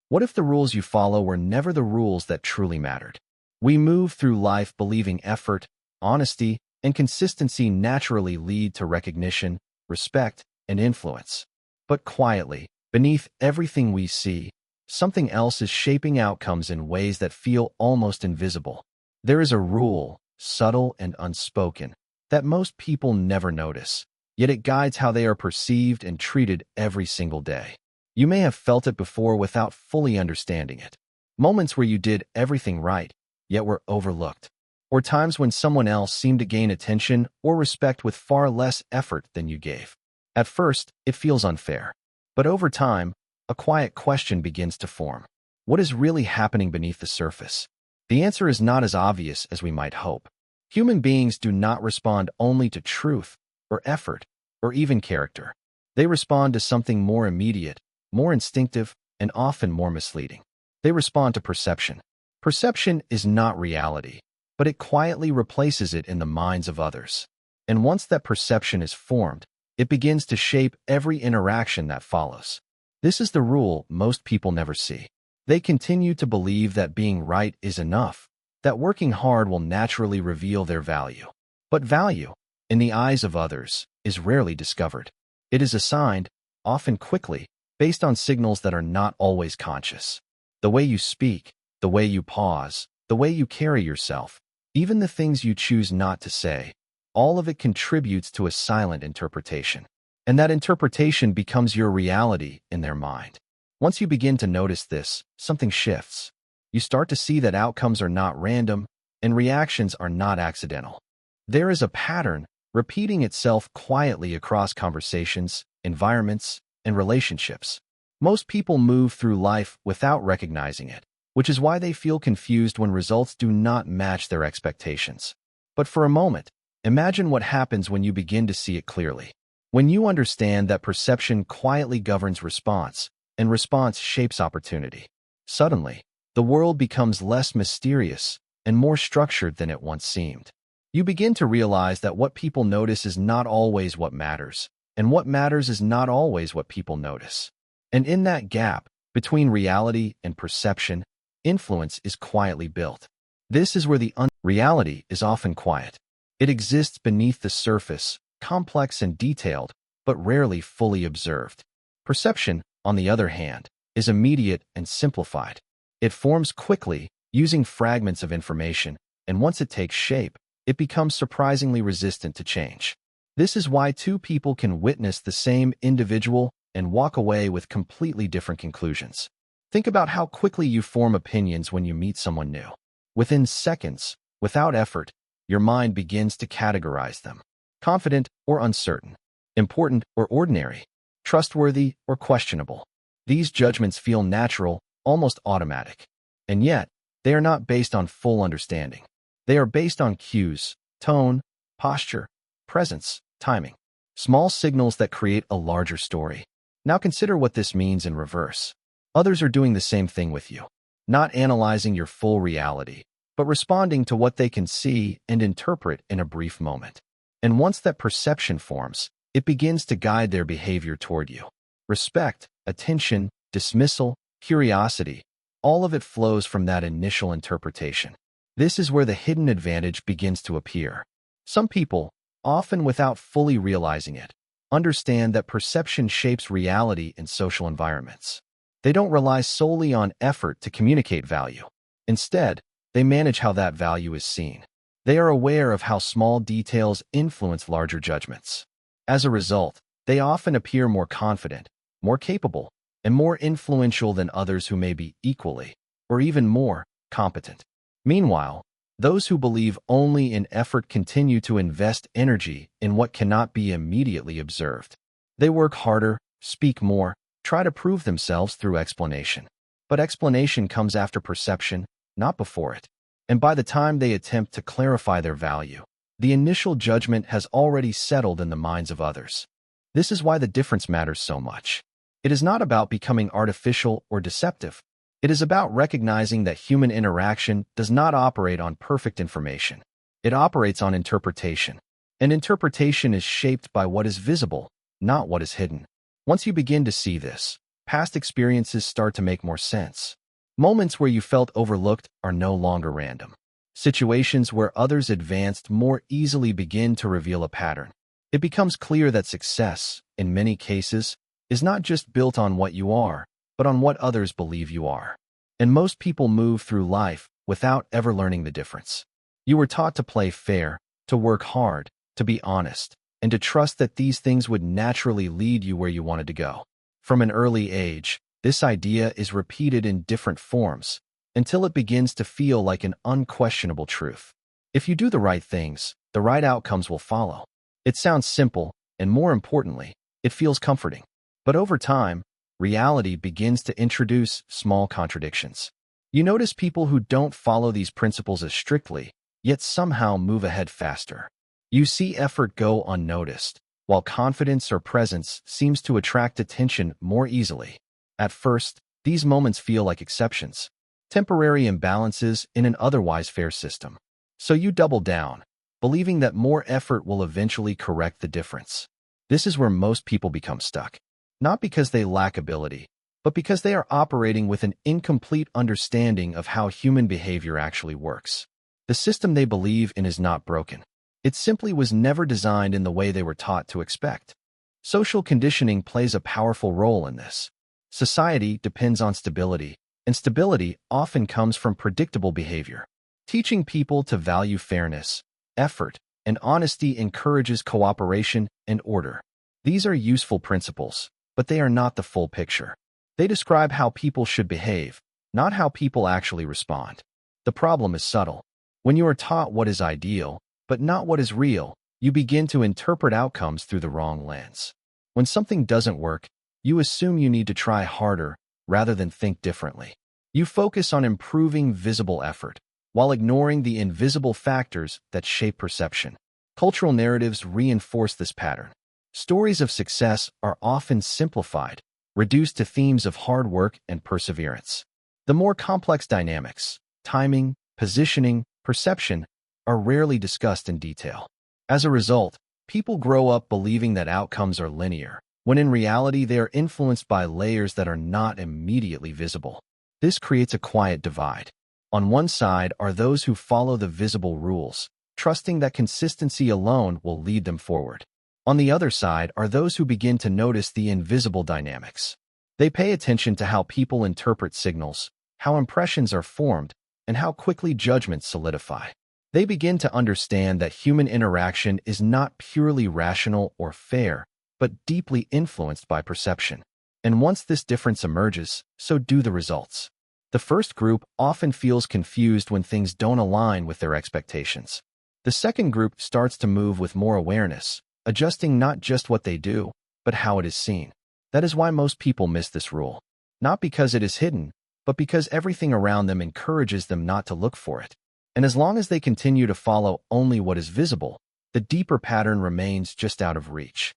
What if the rules you follow were never the rules that truly mattered? We move through life believing effort, honesty, and consistency naturally lead to recognition, respect, and influence. But quietly, beneath everything we see, something else is shaping outcomes in ways that feel almost invisible. There is a rule, subtle and unspoken, that most people never notice, yet it guides how they are perceived and treated every single day. You may have felt it before without fully understanding it. Moments where you did everything right, yet were overlooked. Or times when someone else seemed to gain attention or respect with far less effort than you gave. At first, it feels unfair. But over time, a quiet question begins to form. What is really happening beneath the surface? The answer is not as obvious as we might hope. Human beings do not respond only to truth, or effort, or even character. They respond to something more immediate, more instinctive, and often more misleading. They respond to perception. Perception is not reality, but it quietly replaces it in the minds of others. And once that perception is formed, it begins to shape every interaction that follows. This is the rule most people never see. They continue to believe that being right is enough, that working hard will naturally reveal their value. But value, in the eyes of others, is rarely discovered. It is assigned, often quickly, based on signals that are not always conscious. The way you speak, the way you pause, the way you carry yourself, even the things you choose not to say, all of it contributes to a silent interpretation. And that interpretation becomes your reality in their mind. Once you begin to notice this, something shifts. You start to see that outcomes are not random, and reactions are not accidental. There is a pattern repeating itself quietly across conversations, environments, and relationships. Most people move through life without recognizing it, which is why they feel confused when results do not match their expectations. But for a moment, imagine what happens when you begin to see it clearly. When you understand that perception quietly governs response, and response shapes opportunity. Suddenly, the world becomes less mysterious and more structured than it once seemed. You begin to realize that what people notice is not always what matters, and what matters is not always what people notice. And in that gap, between reality and perception, influence is quietly built. This is where the reality is often quiet. It exists beneath the surface, complex and detailed, but rarely fully observed. Perception, on the other hand, is immediate and simplified. It forms quickly, using fragments of information, and once it takes shape, it becomes surprisingly resistant to change. This is why two people can witness the same individual and walk away with completely different conclusions. Think about how quickly you form opinions when you meet someone new. Within seconds, without effort, your mind begins to categorize them. Confident or uncertain, important or ordinary, trustworthy or questionable. These judgments feel natural, almost automatic. And yet, they are not based on full understanding. They are based on cues, tone, posture, presence, timing. Small signals that create a larger story. Now consider what this means in reverse. Others are doing the same thing with you, not analyzing your full reality, but responding to what they can see and interpret in a brief moment. And once that perception forms, it begins to guide their behavior toward you. Respect, attention, dismissal, curiosity, all of it flows from that initial interpretation. This is where the hidden advantage begins to appear. Some people, often without fully realizing it, understand that perception shapes reality in social environments. They don't rely solely on effort to communicate value. Instead, they manage how that value is seen. They are aware of how small details influence larger judgments. As a result, they often appear more confident, more capable, and more influential than others who may be equally, or even more, competent. Meanwhile, those who believe only in effort continue to invest energy in what cannot be immediately observed. They work harder, speak more, try to prove themselves through explanation. But explanation comes after perception, not before it. And by the time they attempt to clarify their value, the initial judgment has already settled in the minds of others. This is why the difference matters so much. It is not about becoming artificial or deceptive. It is about recognizing that human interaction does not operate on perfect information. It operates on interpretation. And interpretation is shaped by what is visible, not what is hidden. Once you begin to see this, past experiences start to make more sense. Moments where you felt overlooked are no longer random. Situations where others advanced more easily begin to reveal a pattern. It becomes clear that success, in many cases, is not just built on what you are, but on what others believe you are. And most people move through life without ever learning the difference. You were taught to play fair, to work hard, to be honest, and to trust that these things would naturally lead you where you wanted to go. From an early age, this idea is repeated in different forms until it begins to feel like an unquestionable truth. If you do the right things, the right outcomes will follow. It sounds simple, and more importantly, it feels comforting. But over time, reality begins to introduce small contradictions. You notice people who don't follow these principles as strictly, yet somehow move ahead faster. You see effort go unnoticed, while confidence or presence seems to attract attention more easily. At first, these moments feel like exceptions, temporary imbalances in an otherwise fair system. So you double down, believing that more effort will eventually correct the difference. This is where most people become stuck. Not because they lack ability, but because they are operating with an incomplete understanding of how human behavior actually works. The system they believe in is not broken. It simply was never designed in the way they were taught to expect. Social conditioning plays a powerful role in this. Society depends on stability, and stability often comes from predictable behavior. Teaching people to value fairness, effort, and honesty encourages cooperation and order. These are useful principles, but they are not the full picture. They describe how people should behave, not how people actually respond. The problem is subtle. When you are taught what is ideal, but not what is real, you begin to interpret outcomes through the wrong lens. When something doesn't work, you assume you need to try harder rather than think differently. You focus on improving visible effort, while ignoring the invisible factors that shape perception. Cultural narratives reinforce this pattern. Stories of success are often simplified, reduced to themes of hard work and perseverance. The more complex dynamics, timing, positioning, perception, are rarely discussed in detail. As a result, people grow up believing that outcomes are linear, when in reality they are influenced by layers that are not immediately visible. This creates a quiet divide. On one side are those who follow the visible rules, trusting that consistency alone will lead them forward. On the other side are those who begin to notice the invisible dynamics. They pay attention to how people interpret signals, how impressions are formed, and how quickly judgments solidify. They begin to understand that human interaction is not purely rational or fair, but deeply influenced by perception. And once this difference emerges, so do the results. The first group often feels confused when things don't align with their expectations. The second group starts to move with more awareness, adjusting not just what they do, but how it is seen. That is why most people miss this rule. Not because it is hidden, but because everything around them encourages them not to look for it. And as long as they continue to follow only what is visible, the deeper pattern remains just out of reach.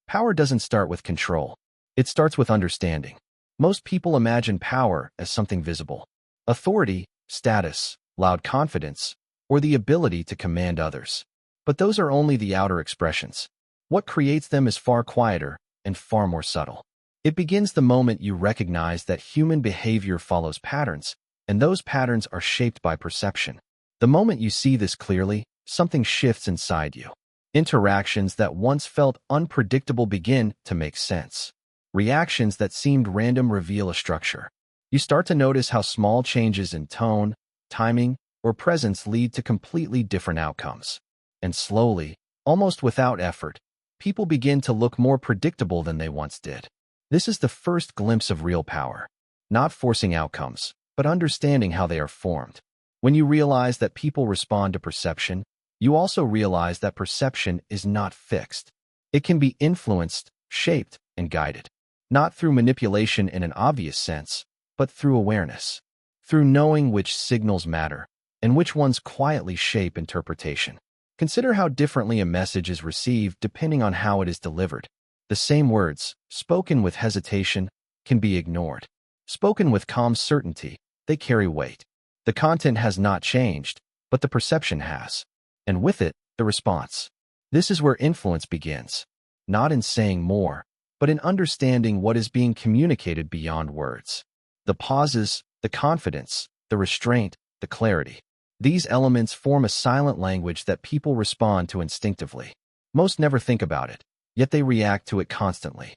Power doesn't start with control. It starts with understanding. Most people imagine power as something visible. Authority, status, loud confidence, or the ability to command others. But those are only the outer expressions. What creates them is far quieter and far more subtle. It begins the moment you recognize that human behavior follows patterns, and those patterns are shaped by perception. The moment you see this clearly, something shifts inside you. Interactions that once felt unpredictable begin to make sense. Reactions that seemed random reveal a structure. You start to notice how small changes in tone, timing, or presence lead to completely different outcomes. And slowly, almost without effort, people begin to look more predictable than they once did. This is the first glimpse of real power. Not forcing outcomes, but understanding how they are formed. When you realize that people respond to perception, you also realize that perception is not fixed. It can be influenced, shaped, and guided. Not through manipulation in an obvious sense, but through awareness. Through knowing which signals matter, and which ones quietly shape interpretation. Consider how differently a message is received depending on how it is delivered. The same words, spoken with hesitation, can be ignored. Spoken with calm certainty, they carry weight. The content has not changed, but the perception has. And with it, the response. This is where influence begins. Not in saying more, but in understanding what is being communicated beyond words. The pauses, the confidence, the restraint, the clarity. These elements form a silent language that people respond to instinctively. Most never think about it, yet they react to it constantly.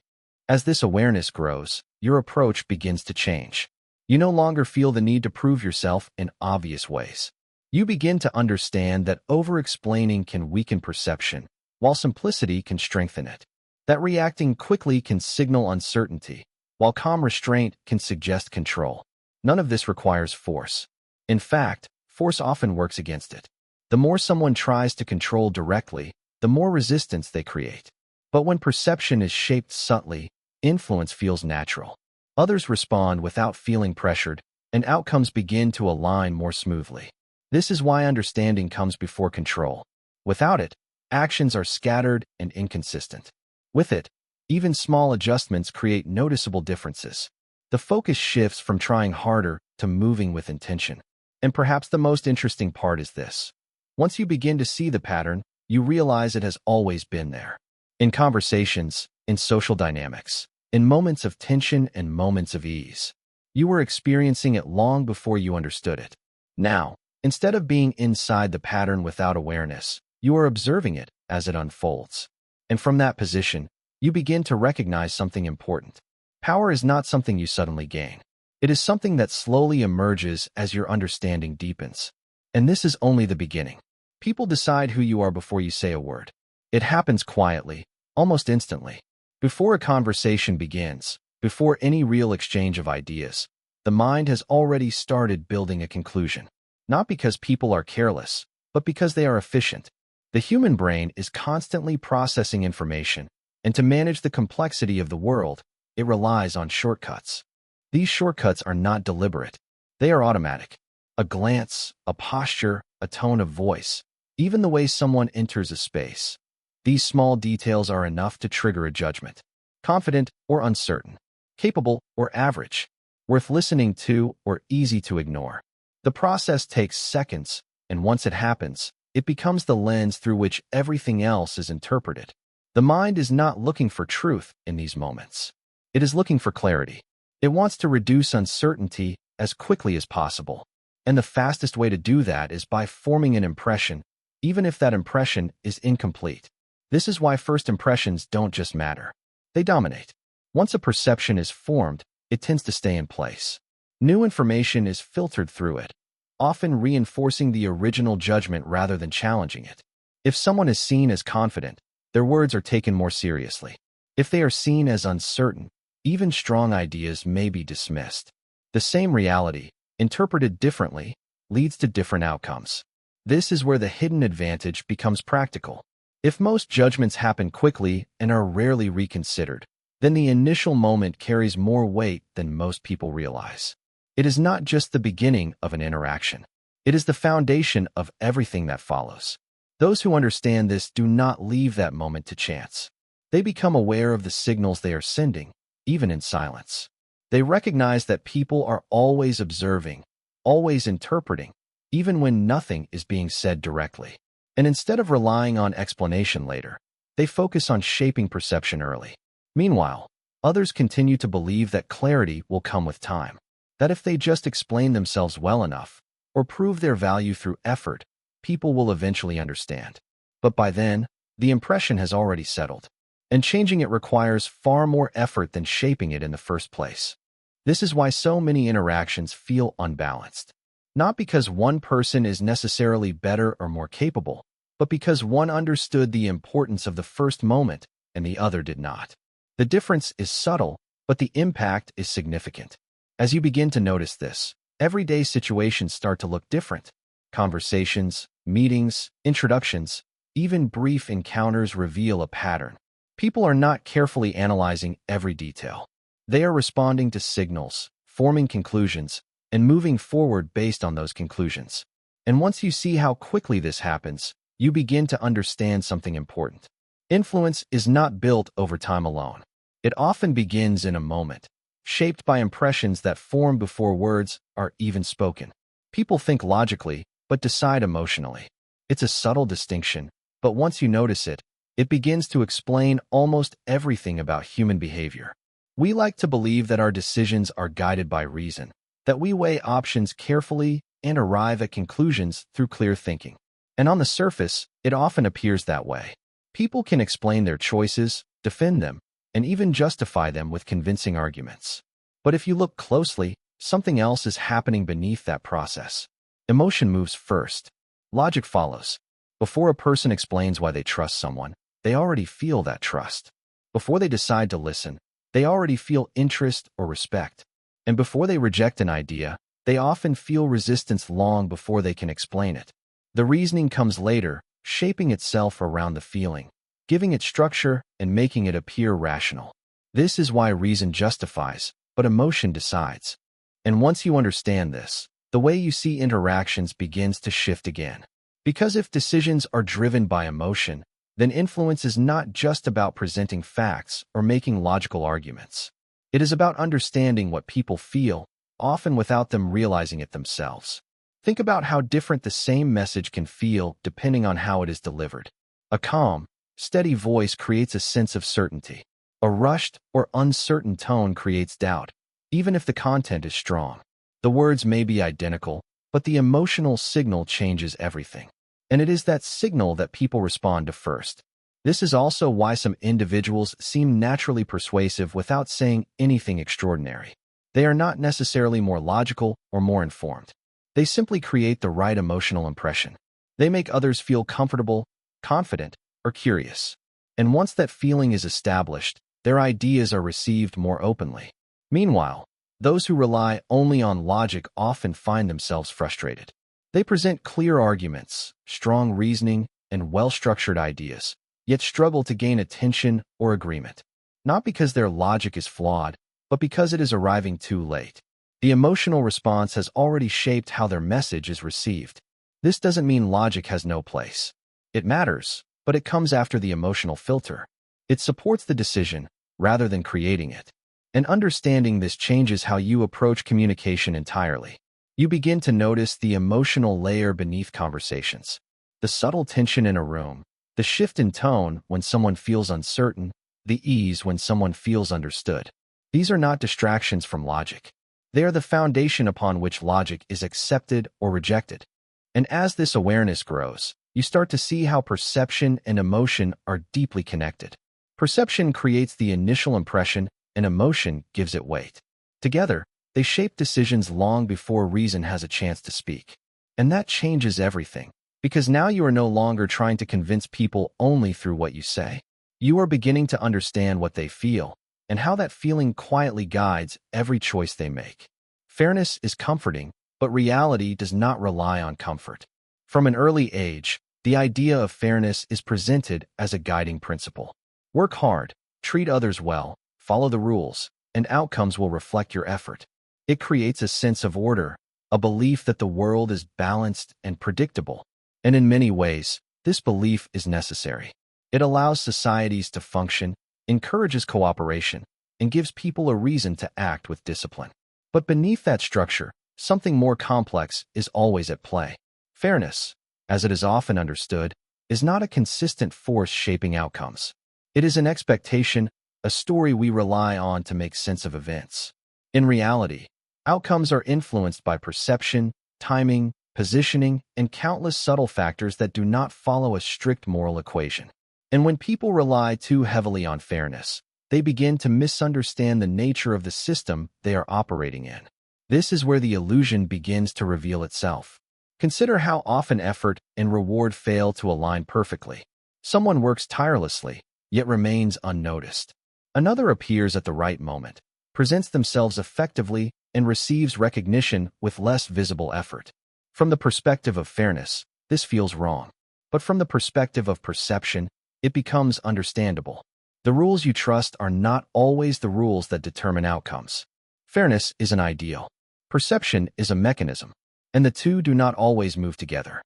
As this awareness grows, your approach begins to change. You no longer feel the need to prove yourself in obvious ways. You begin to understand that over-explaining can weaken perception, while simplicity can strengthen it. That reacting quickly can signal uncertainty, while calm restraint can suggest control. None of this requires force. In fact, force often works against it. The more someone tries to control directly, the more resistance they create. But when perception is shaped subtly, influence feels natural. Others respond without feeling pressured, and outcomes begin to align more smoothly. This is why understanding comes before control. Without it, actions are scattered and inconsistent. With it, even small adjustments create noticeable differences. The focus shifts from trying harder to moving with intention. And perhaps the most interesting part is this. Once you begin to see the pattern, you realize it has always been there. In conversations, in social dynamics, in moments of tension and moments of ease. You were experiencing it long before you understood it. Now, instead of being inside the pattern without awareness, you are observing it as it unfolds. And from that position, you begin to recognize something important. Power is not something you suddenly gain. It is something that slowly emerges as your understanding deepens. And this is only the beginning. People decide who you are before you say a word. It happens quietly, almost instantly. Before a conversation begins, before any real exchange of ideas, the mind has already started building a conclusion. Not because people are careless, but because they are efficient. The human brain is constantly processing information, and to manage the complexity of the world, it relies on shortcuts. These shortcuts are not deliberate. They are automatic. A glance, a posture, a tone of voice, even the way someone enters a space. These small details are enough to trigger a judgment. Confident or uncertain, capable or average, worth listening to or easy to ignore. The process takes seconds, and once it happens, it becomes the lens through which everything else is interpreted. The mind is not looking for truth in these moments. It is looking for clarity. It wants to reduce uncertainty as quickly as possible. And the fastest way to do that is by forming an impression, even if that impression is incomplete. This is why first impressions don't just matter. They dominate. Once a perception is formed, it tends to stay in place. New information is filtered through it, often reinforcing the original judgment rather than challenging it. If someone is seen as confident, their words are taken more seriously. If they are seen as uncertain, even strong ideas may be dismissed. The same reality, interpreted differently, leads to different outcomes. This is where the hidden advantage becomes practical. If most judgments happen quickly and are rarely reconsidered, then the initial moment carries more weight than most people realize. It is not just the beginning of an interaction. It is the foundation of everything that follows. Those who understand this do not leave that moment to chance. They become aware of the signals they are sending, even in silence. They recognize that people are always observing, always interpreting, even when nothing is being said directly. And instead of relying on explanation later, they focus on shaping perception early. Meanwhile, others continue to believe that clarity will come with time, that if they just explain themselves well enough, or prove their value through effort, people will eventually understand. But by then, the impression has already settled, and changing it requires far more effort than shaping it in the first place. This is why so many interactions feel unbalanced. Not because one person is necessarily better or more capable, but because one understood the importance of the first moment and the other did not. The difference is subtle, but the impact is significant. As you begin to notice this, everyday situations start to look different. Conversations, meetings, introductions, even brief encounters reveal a pattern. People are not carefully analyzing every detail. They are responding to signals, forming conclusions, and moving forward based on those conclusions. And once you see how quickly this happens, you begin to understand something important. Influence is not built over time alone. It often begins in a moment, shaped by impressions that form before words are even spoken. People think logically, but decide emotionally. It's a subtle distinction, but once you notice it, It begins to explain almost everything about human behavior. We like to believe that our decisions are guided by reason, that we weigh options carefully and arrive at conclusions through clear thinking. And on the surface, it often appears that way. People can explain their choices, defend them, and even justify them with convincing arguments. But if you look closely, something else is happening beneath that process. Emotion moves first. Logic follows. Before a person explains why they trust someone, they already feel that trust. Before they decide to listen, they already feel interest or respect. And before they reject an idea, they often feel resistance long before they can explain it. The reasoning comes later, shaping itself around the feeling, giving it structure and making it appear rational. This is why reason justifies, but emotion decides. And once you understand this, the way you see interactions begins to shift again. Because if decisions are driven by emotion, then influence is not just about presenting facts or making logical arguments. It is about understanding what people feel, often without them realizing it themselves. Think about how different the same message can feel depending on how it is delivered. A calm, steady voice creates a sense of certainty. A rushed or uncertain tone creates doubt, even if the content is strong. The words may be identical, but the emotional signal changes everything. And it is that signal that people respond to first. This is also why some individuals seem naturally persuasive without saying anything extraordinary. They are not necessarily more logical or more informed. They simply create the right emotional impression. They make others feel comfortable, confident, or curious. And once that feeling is established, their ideas are received more openly. Meanwhile, those who rely only on logic often find themselves frustrated. They present clear arguments, strong reasoning, and well-structured ideas, yet struggle to gain attention or agreement. Not because their logic is flawed, but because it is arriving too late. The emotional response has already shaped how their message is received. This doesn't mean logic has no place. It matters, but it comes after the emotional filter. It supports the decision, rather than creating it. And understanding this changes how you approach communication entirely. You begin to notice the emotional layer beneath conversations. The subtle tension in a room, the shift in tone when someone feels uncertain, the ease when someone feels understood. These are not distractions from logic. They are the foundation upon which logic is accepted or rejected. And as this awareness grows, you start to see how perception and emotion are deeply connected. Perception creates the initial impression, and emotion gives it weight. Together, they shape decisions long before reason has a chance to speak. And that changes everything, because now you are no longer trying to convince people only through what you say. You are beginning to understand what they feel, and how that feeling quietly guides every choice they make. Fairness is comforting, but reality does not rely on comfort. From an early age, the idea of fairness is presented as a guiding principle. Work hard, treat others well, follow the rules, and outcomes will reflect your effort. It creates a sense of order, a belief that the world is balanced and predictable. And in many ways, this belief is necessary. It allows societies to function, encourages cooperation, and gives people a reason to act with discipline. But beneath that structure, something more complex is always at play. Fairness, as it is often understood, is not a consistent force shaping outcomes. It is an expectation, a story we rely on to make sense of events. In reality, outcomes are influenced by perception, timing, positioning, and countless subtle factors that do not follow a strict moral equation. And when people rely too heavily on fairness, they begin to misunderstand the nature of the system they are operating in. This is where the illusion begins to reveal itself. Consider how often effort and reward fail to align perfectly. Someone works tirelessly, yet remains unnoticed. Another appears at the right moment, presents themselves effectively, and receives recognition with less visible effort. From the perspective of fairness, this feels wrong. But from the perspective of perception, it becomes understandable. The rules you trust are not always the rules that determine outcomes. Fairness is an ideal. Perception is a mechanism, and the two do not always move together.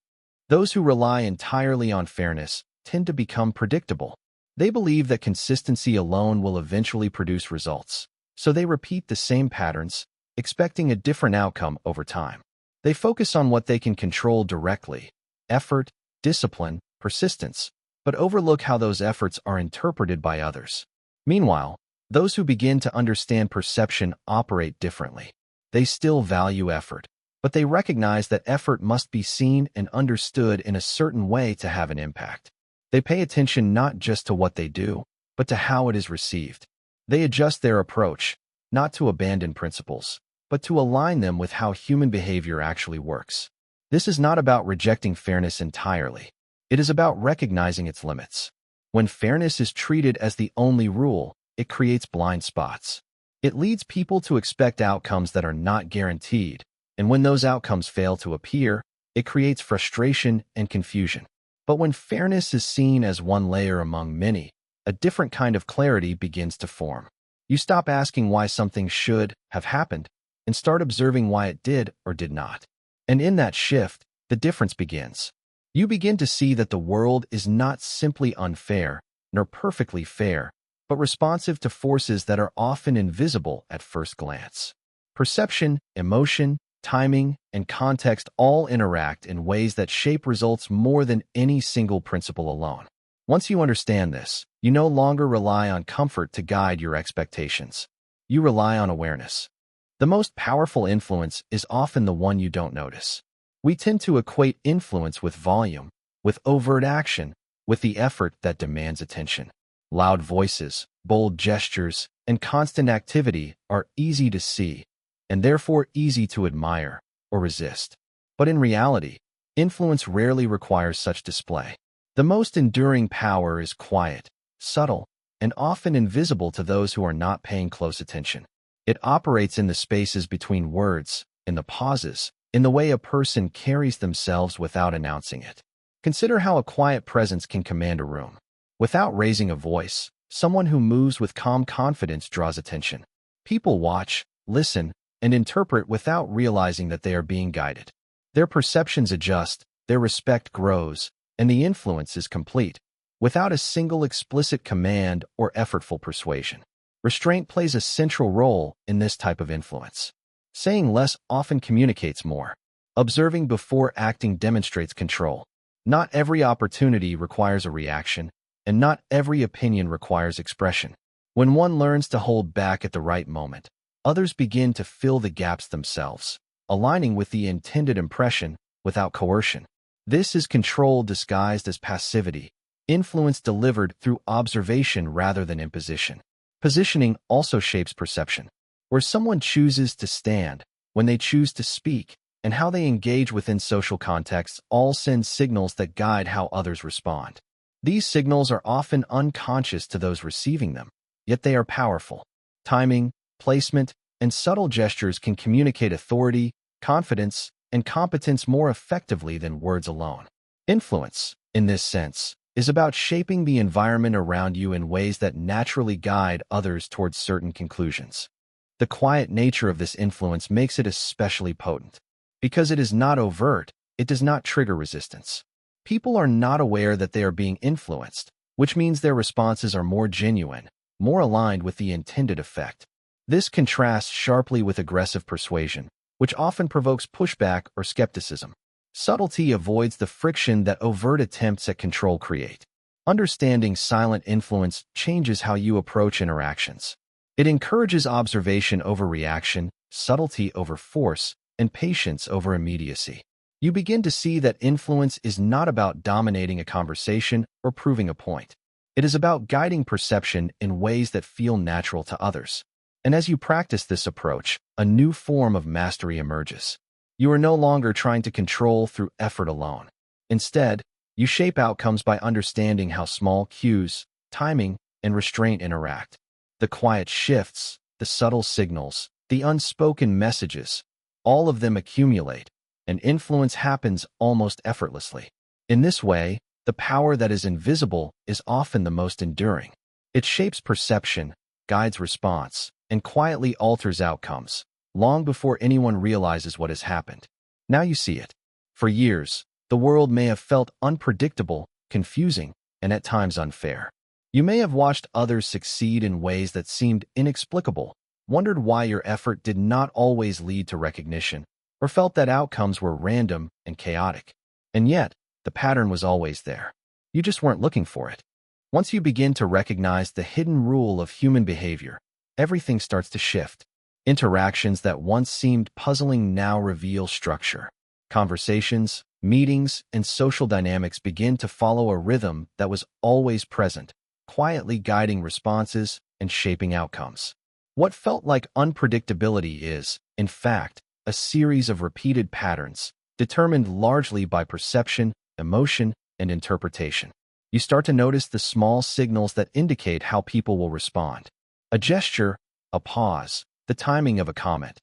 Those who rely entirely on fairness tend to become predictable. They believe that consistency alone will eventually produce results, so they repeat the same patterns, expecting a different outcome over time. They focus on what they can control directly: effort, discipline, persistence, but overlook how those efforts are interpreted by others. Meanwhile, those who begin to understand perception operate differently. They still value effort, but they recognize that effort must be seen and understood in a certain way to have an impact. They pay attention not just to what they do, but to how it is received. They adjust their approach, not to abandon principles, but to align them with how human behavior actually works. This is not about rejecting fairness entirely. It is about recognizing its limits. When fairness is treated as the only rule, it creates blind spots. It leads people to expect outcomes that are not guaranteed, and when those outcomes fail to appear, it creates frustration and confusion. But when fairness is seen as one layer among many, a different kind of clarity begins to form. You stop asking why something should have happened and start observing why it did or did not. And in that shift, the difference begins. You begin to see that the world is not simply unfair, nor perfectly fair, but responsive to forces that are often invisible at first glance. Perception, emotion, timing, and context all interact in ways that shape results more than any single principle alone. Once you understand this, you no longer rely on comfort to guide your expectations. You rely on awareness. The most powerful influence is often the one you don't notice. We tend to equate influence with volume, with overt action, with the effort that demands attention. Loud voices, bold gestures, and constant activity are easy to see, and therefore easy to admire or resist. But in reality, influence rarely requires such display. The most enduring power is quiet, subtle, and often invisible to those who are not paying close attention. It operates in the spaces between words, in the pauses, in the way a person carries themselves without announcing it. Consider how a quiet presence can command a room. Without raising a voice, someone who moves with calm confidence draws attention. People watch, listen, and interpret without realizing that they are being guided. Their perceptions adjust, their respect grows, and the influence is complete, without a single explicit command or effortful persuasion. Restraint plays a central role in this type of influence. Saying less often communicates more. Observing before acting demonstrates control. Not every opportunity requires a reaction, and not every opinion requires expression. When one learns to hold back at the right moment, others begin to fill the gaps themselves, aligning with the intended impression without coercion. This is control disguised as passivity, influence delivered through observation rather than imposition. Positioning also shapes perception. Where someone chooses to stand, when they choose to speak, and how they engage within social contexts all send signals that guide how others respond. These signals are often unconscious to those receiving them, yet they are powerful. Timing, placement, and subtle gestures can communicate authority, confidence, and competence more effectively than words alone. Influence, in this sense, is about shaping the environment around you in ways that naturally guide others towards certain conclusions. The quiet nature of this influence makes it especially potent. Because it is not overt, it does not trigger resistance. People are not aware that they are being influenced, which means their responses are more genuine, more aligned with the intended effect. This contrasts sharply with aggressive persuasion, which often provokes pushback or skepticism. Subtlety avoids the friction that overt attempts at control create. Understanding silent influence changes how you approach interactions. It encourages observation over reaction, subtlety over force, and patience over immediacy. You begin to see that influence is not about dominating a conversation or proving a point. It is about guiding perception in ways that feel natural to others. And as you practice this approach, a new form of mastery emerges. You are no longer trying to control through effort alone. Instead, you shape outcomes by understanding how small cues, timing, and restraint interact. The quiet shifts, the subtle signals, the unspoken messages, all of them accumulate, and influence happens almost effortlessly. In this way, the power that is invisible is often the most enduring. It shapes perception, guides response, and quietly alters outcomes, long before anyone realizes what has happened. Now you see it. For years, the world may have felt unpredictable, confusing, and at times unfair. You may have watched others succeed in ways that seemed inexplicable, wondered why your effort did not always lead to recognition, or felt that outcomes were random and chaotic. And yet, the pattern was always there. You just weren't looking for it. Once you begin to recognize the hidden rule of human behavior, everything starts to shift. Interactions that once seemed puzzling now reveal structure. Conversations, meetings, and social dynamics begin to follow a rhythm that was always present, quietly guiding responses and shaping outcomes. What felt like unpredictability is, in fact, a series of repeated patterns, determined largely by perception, emotion, and interpretation. You start to notice the small signals that indicate how people will respond. A gesture, a pause, the timing of a comment.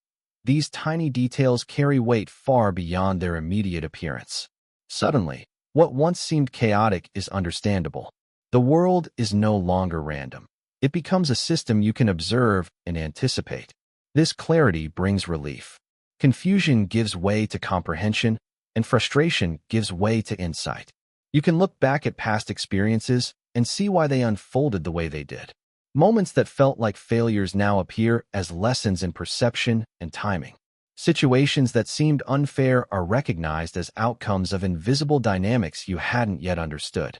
These tiny details carry weight far beyond their immediate appearance. Suddenly, what once seemed chaotic is understandable. The world is no longer random. It becomes a system you can observe and anticipate. This clarity brings relief. Confusion gives way to comprehension, and frustration gives way to insight. You can look back at past experiences and see why they unfolded the way they did. Moments that felt like failures now appear as lessons in perception and timing. Situations that seemed unfair are recognized as outcomes of invisible dynamics you hadn't yet understood.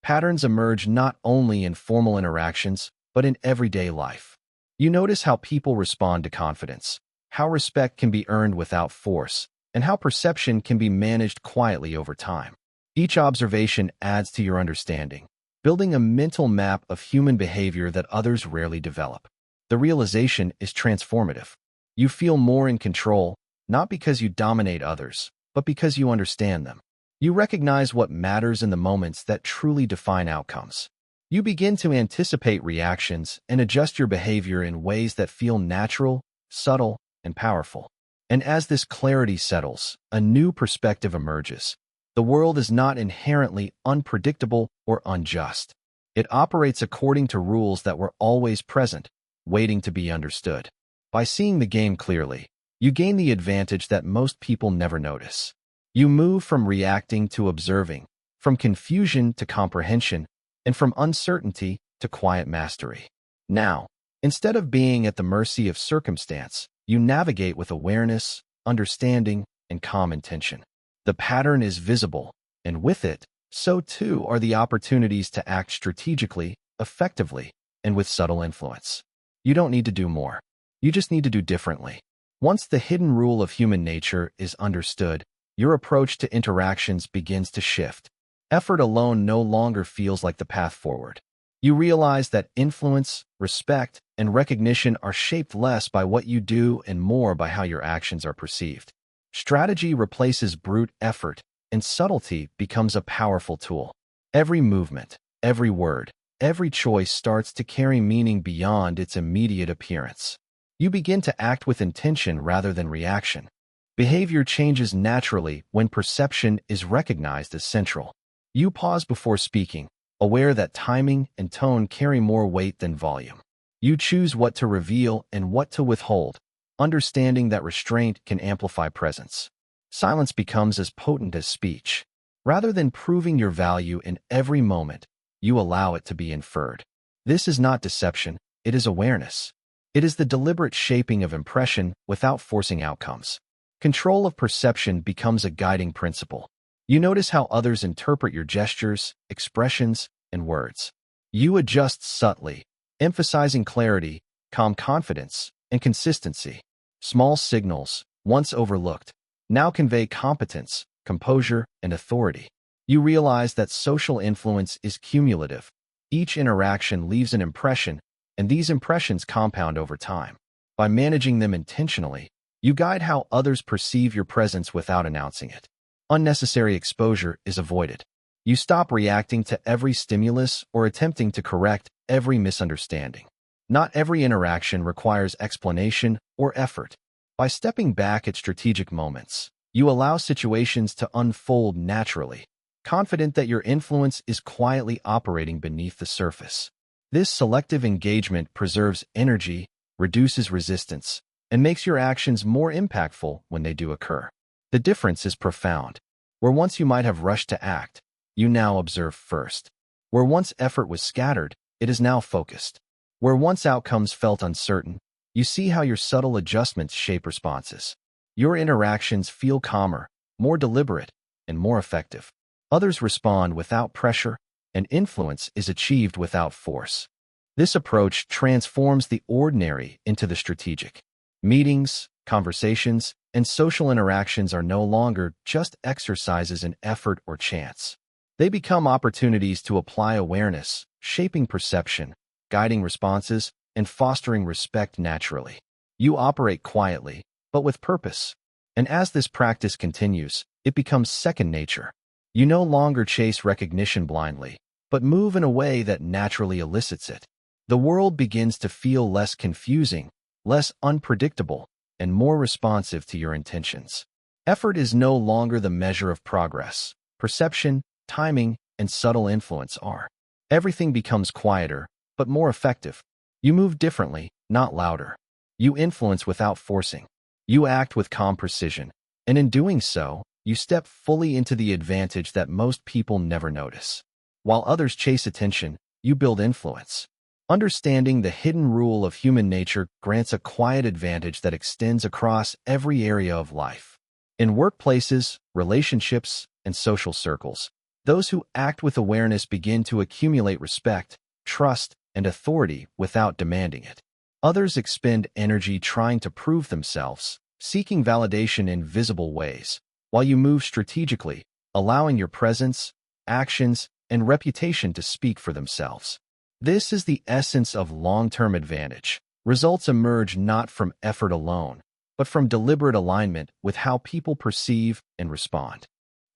Patterns emerge not only in formal interactions, but in everyday life. You notice how people respond to confidence, how respect can be earned without force, and how perception can be managed quietly over time. Each observation adds to your understanding, building a mental map of human behavior that others rarely develop. The realization is transformative. You feel more in control, not because you dominate others, but because you understand them. You recognize what matters in the moments that truly define outcomes. You begin to anticipate reactions and adjust your behavior in ways that feel natural, subtle, and powerful. And as this clarity settles, a new perspective emerges. The world is not inherently unpredictable or unjust. It operates according to rules that were always present, waiting to be understood. By seeing the game clearly, you gain the advantage that most people never notice. You move from reacting to observing, from confusion to comprehension, and from uncertainty to quiet mastery. Now, instead of being at the mercy of circumstance, you navigate with awareness, understanding, and calm intention. The pattern is visible, and with it, so too are the opportunities to act strategically, effectively, and with subtle influence. You don't need to do more. You just need to do differently. Once the hidden rule of human nature is understood, your approach to interactions begins to shift. Effort alone no longer feels like the path forward. You realize that influence, respect, and recognition are shaped less by what you do and more by how your actions are perceived. Strategy replaces brute effort, and subtlety becomes a powerful tool. Every movement, every word, every choice starts to carry meaning beyond its immediate appearance. You begin to act with intention rather than reaction. Behavior changes naturally when perception is recognized as central. You pause before speaking, aware that timing and tone carry more weight than volume. You choose what to reveal and what to withhold, understanding that restraint can amplify presence. Silence becomes as potent as speech. Rather than proving your value in every moment, you allow it to be inferred. This is not deception, it is awareness. It is the deliberate shaping of impression without forcing outcomes. Control of perception becomes a guiding principle. You notice how others interpret your gestures, expressions, and words. You adjust subtly, emphasizing clarity, calm confidence, and consistency. Small signals, once overlooked, now convey competence, composure, and authority. You realize that social influence is cumulative. Each interaction leaves an impression, and these impressions compound over time. By managing them intentionally, you guide how others perceive your presence without announcing it. Unnecessary exposure is avoided. You stop reacting to every stimulus or attempting to correct every misunderstanding. Not every interaction requires explanation or effort. By stepping back at strategic moments, you allow situations to unfold naturally, confident that your influence is quietly operating beneath the surface. This selective engagement preserves energy, reduces resistance, and makes your actions more impactful when they do occur. The difference is profound. Where once you might have rushed to act, you now observe first. Where once effort was scattered, it is now focused. Where once outcomes felt uncertain, you see how your subtle adjustments shape responses. Your interactions feel calmer, more deliberate, and more effective. Others respond without pressure, and influence is achieved without force. This approach transforms the ordinary into the strategic. Meetings, conversations, and social interactions are no longer just exercises in effort or chance. They become opportunities to apply awareness, shaping perception, guiding responses, and fostering respect naturally. You operate quietly, but with purpose. And as this practice continues, it becomes second nature. You no longer chase recognition blindly, but move in a way that naturally elicits it. The world begins to feel less confusing, less unpredictable, and more responsive to your intentions. Effort is no longer the measure of progress. Perception, timing, and subtle influence are. Everything becomes quieter, but more effective. You move differently, not louder. You influence without forcing. You act with calm precision, and in doing so, you step fully into the advantage that most people never notice. While others chase attention, you build influence. Understanding the hidden rule of human nature grants a quiet advantage that extends across every area of life. In workplaces, relationships, and social circles, those who act with awareness begin to accumulate respect, trust, and authority without demanding it. Others expend energy trying to prove themselves, seeking validation in visible ways, while you move strategically, allowing your presence, actions, and reputation to speak for themselves. This is the essence of long-term advantage. Results emerge not from effort alone, but from deliberate alignment with how people perceive and respond.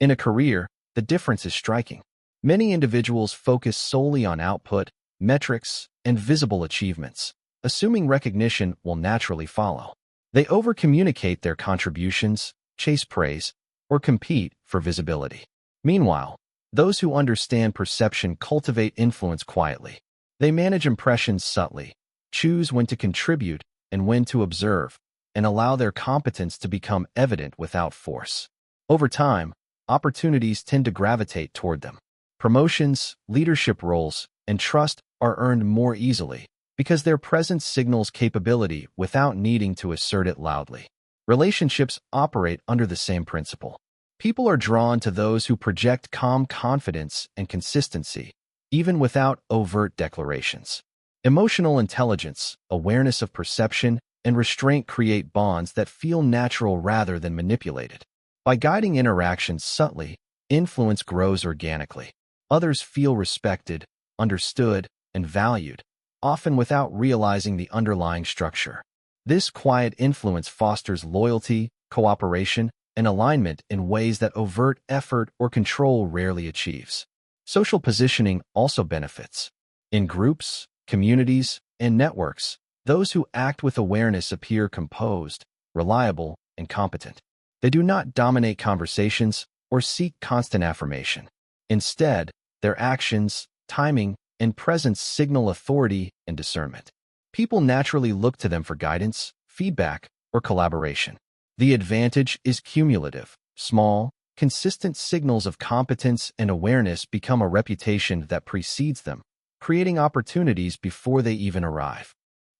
In a career, the difference is striking. Many individuals focus solely on output, metrics, and visible achievements, assuming recognition will naturally follow. They over-communicate their contributions, chase praise, or compete for visibility. Meanwhile, those who understand perception cultivate influence quietly. They manage impressions subtly, choose when to contribute and when to observe, and allow their competence to become evident without force. Over time, opportunities tend to gravitate toward them. Promotions, leadership roles, and trust are earned more easily because their presence signals capability without needing to assert it loudly. Relationships operate under the same principle. People are drawn to those who project calm confidence and consistency, even without overt declarations. Emotional intelligence, awareness of perception, and restraint create bonds that feel natural rather than manipulated. By guiding interactions subtly, influence grows organically. Others feel respected, understood, and valued, often without realizing the underlying structure. This quiet influence fosters loyalty, cooperation, and alignment in ways that overt effort or control rarely achieves. Social positioning also benefits. In groups, communities, and networks, those who act with awareness appear composed, reliable, and competent. They do not dominate conversations or seek constant affirmation. Instead, their actions, timing, and presence signal authority and discernment. People naturally look to them for guidance, feedback, or collaboration. The advantage is cumulative. Small, consistent signals of competence and awareness become a reputation that precedes them, creating opportunities before they even arrive.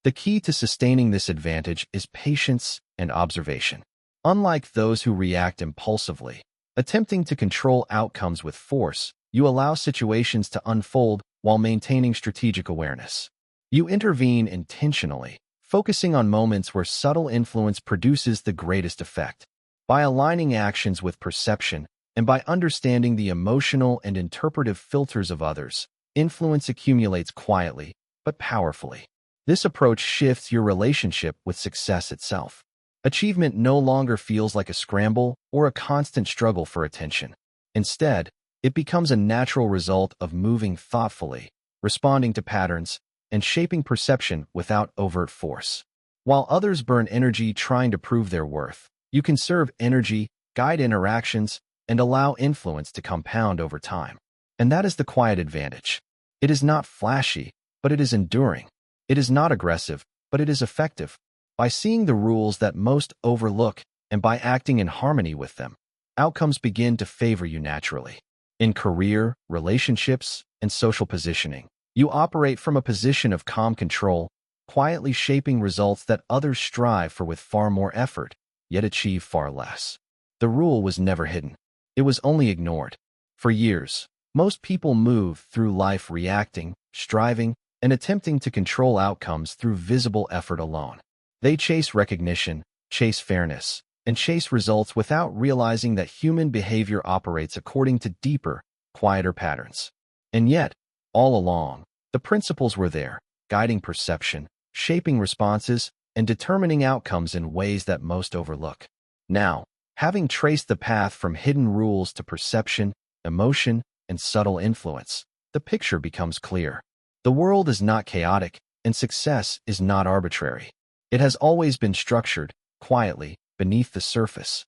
The key to sustaining this advantage is patience and observation. Unlike those who react impulsively, attempting to control outcomes with force, you allow situations to unfold while maintaining strategic awareness. You intervene intentionally, focusing on moments where subtle influence produces the greatest effect. By aligning actions with perception and by understanding the emotional and interpretive filters of others, influence accumulates quietly but powerfully. This approach shifts your relationship with success itself. Achievement no longer feels like a scramble or a constant struggle for attention. Instead, it becomes a natural result of moving thoughtfully, responding to patterns, and shaping perception without overt force. While others burn energy trying to prove their worth, you conserve energy, guide interactions, and allow influence to compound over time. And that is the quiet advantage. It is not flashy, but it is enduring. It is not aggressive, but it is effective. By seeing the rules that most overlook and by acting in harmony with them, outcomes begin to favor you naturally. In career, relationships, and social positioning, you operate from a position of calm control, quietly shaping results that others strive for with far more effort, yet achieve far less. The rule was never hidden. It was only ignored. For years, Most people move through life reacting, striving, and attempting to control outcomes through visible effort alone. They chase recognition, chase fairness, and chase results without realizing that human behavior operates according to deeper, quieter patterns. And yet, all along, the principles were there, guiding perception, shaping responses, and determining outcomes in ways that most overlook. Now, having traced the path from hidden rules to perception, emotion, and subtle influence, the picture becomes clear. The world is not chaotic, and success is not arbitrary. It has always been structured, quietly, beneath the surface.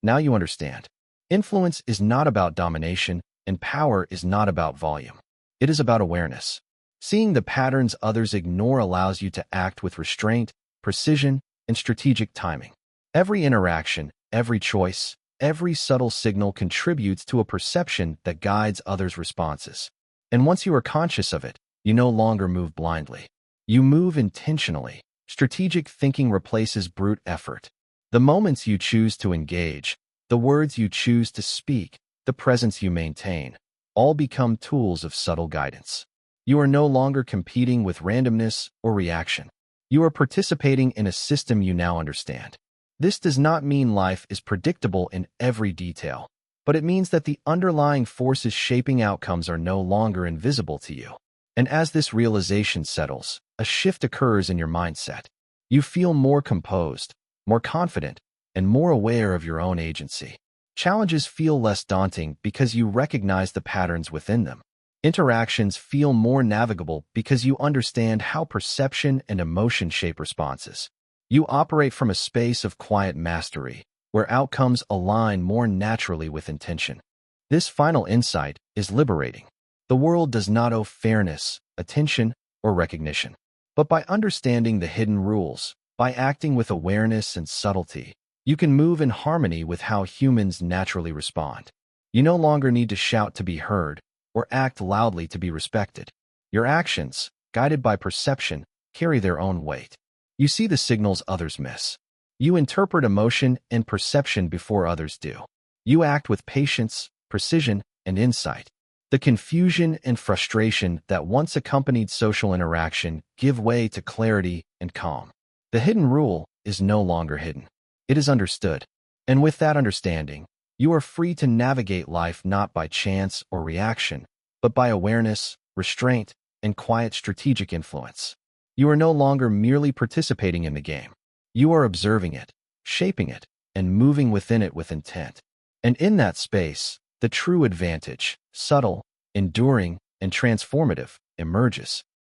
Now you understand. Influence is not about domination, and power is not about volume. It is about awareness. Seeing the patterns others ignore allows you to act with restraint, precision, and strategic timing. Every interaction, every choice, every subtle signal contributes to a perception that guides others' responses. And once you are conscious of it, you no longer move blindly. You move intentionally. Strategic thinking replaces brute effort. The moments you choose to engage, the words you choose to speak, the presence you maintain, all become tools of subtle guidance. You are no longer competing with randomness or reaction. You are participating in a system you now understand. This does not mean life is predictable in every detail, but it means that the underlying forces shaping outcomes are no longer invisible to you. And as this realization settles, a shift occurs in your mindset. You feel more composed, more confident, and more aware of your own agency. Challenges feel less daunting because you recognize the patterns within them. Interactions feel more navigable because you understand how perception and emotion shape responses. You operate from a space of quiet mastery, where outcomes align more naturally with intention. This final insight is liberating. The world does not owe fairness, attention, or recognition. But by understanding the hidden rules, by acting with awareness and subtlety, you can move in harmony with how humans naturally respond. You no longer need to shout to be heard or act loudly to be respected. Your actions, guided by perception, carry their own weight. You see the signals others miss. You interpret emotion and perception before others do. You act with patience, precision, and insight. The confusion and frustration that once accompanied social interaction give way to clarity and calm. The hidden rule is no longer hidden. It is understood. And with that understanding, you are free to navigate life not by chance or reaction, but by awareness, restraint, and quiet strategic influence. You are no longer merely participating in the game. You are observing it, shaping it, and moving within it with intent. And in that space, the true advantage, subtle, enduring, and transformative, emerges.